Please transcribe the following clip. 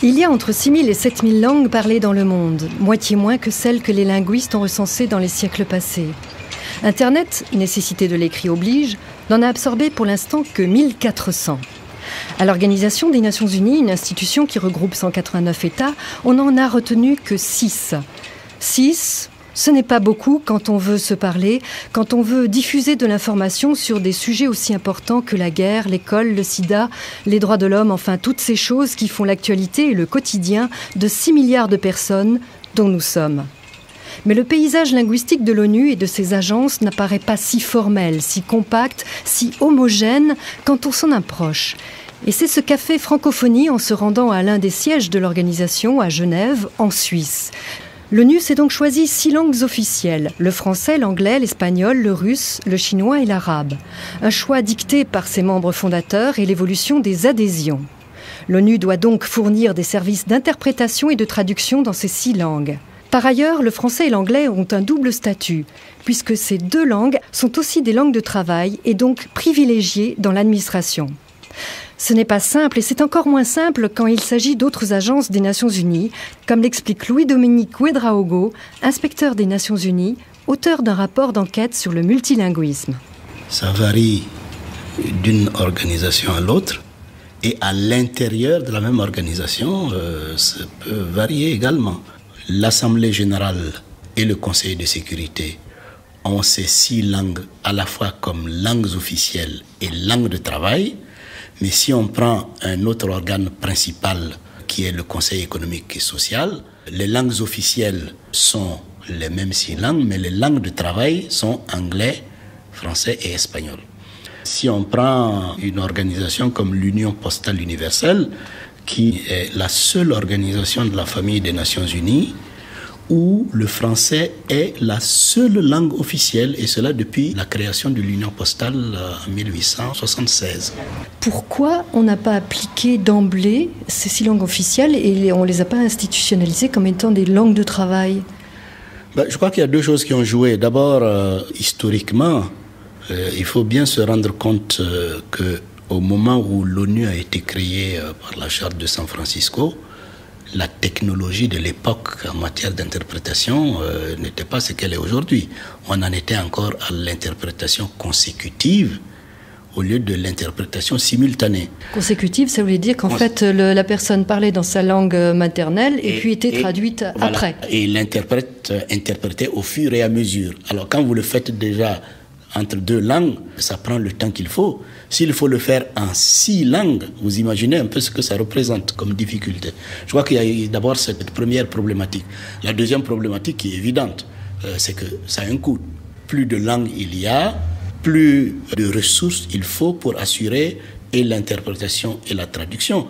Il y a entre 6 000 et 7 000 langues parlées dans le monde, moitié moins que celles que les linguistes ont recensées dans les siècles passés. Internet, nécessité de l'écrit oblige, n'en a absorbé pour l'instant que 1400. À l'Organisation des Nations Unies, une institution qui regroupe 189 États, on n'en a retenu que 6. 6, ce n'est pas beaucoup quand on veut se parler, quand on veut diffuser de l'information sur des sujets aussi importants que la guerre, l'école, le sida, les droits de l'homme, enfin toutes ces choses qui font l'actualité et le quotidien de 6 milliards de personnes dont nous sommes. Mais le paysage linguistique de l'ONU et de ses agences n'apparaît pas si formel, si compact, si homogène quand on s'en approche. Et c'est ce qu'a fait Francophonie en se rendant à l'un des sièges de l'organisation, à Genève, en Suisse. L'ONU s'est donc choisi 6 langues officielles, le français, l'anglais, l'espagnol, le russe, le chinois et l'arabe. Un choix dicté par ses membres fondateurs et l'évolution des adhésions. L'ONU doit donc fournir des services d'interprétation et de traduction dans ces 6 langues. Par ailleurs, le français et l'anglais ont un double statut, puisque ces 2 langues sont aussi des langues de travail et donc privilégiées dans l'administration. Ce n'est pas simple et c'est encore moins simple quand il s'agit d'autres agences des Nations Unies, comme l'explique Louis-Dominique Ouédraogo, inspecteur des Nations Unies, auteur d'un rapport d'enquête sur le multilinguisme. Ça varie d'une organisation à l'autre et à l'intérieur de la même organisation, ça peut varier également. L'Assemblée générale et le Conseil de sécurité ont ces 6 langues à la fois comme langues officielles et langues de travail. Mais si on prend un autre organe principal qui est le Conseil économique et social, les langues officielles sont les mêmes 6 langues, mais les langues de travail sont anglais, français et espagnol. Si on prend une organisation comme l'Union postale universelle, qui est la seule organisation de la famille des Nations Unies, où le français est la seule langue officielle, et cela depuis la création de l'Union postale en 1876. Pourquoi on n'a pas appliqué d'emblée ces 6 langues officielles et on ne les a pas institutionnalisées comme étant des langues de travail ? Je crois qu'il y a 2 choses qui ont joué. D'abord, historiquement, il faut bien se rendre compte qu'au moment où l'ONU a été créée par la Charte de San Francisco, la technologie de l'époque en matière d'interprétation n'était pas ce qu'elle est aujourd'hui. On en était encore à l'interprétation consécutive au lieu de l'interprétation simultanée. Consécutive, ça voulait dire qu'en fait, la personne parlait dans sa langue maternelle et puis était traduite après. Et l'interprète interprétait au fur et à mesure. Alors quand vous le faites déjà entre 2 langues, ça prend le temps qu'il faut. S'il faut le faire en 6 langues, vous imaginez un peu ce que ça représente comme difficulté. Je crois qu'il y a d'abord cette première problématique. La deuxième problématique qui est évidente, c'est que ça a un coût. Plus de langues il y a, plus de ressources il faut pour assurer et l'interprétation et la traduction.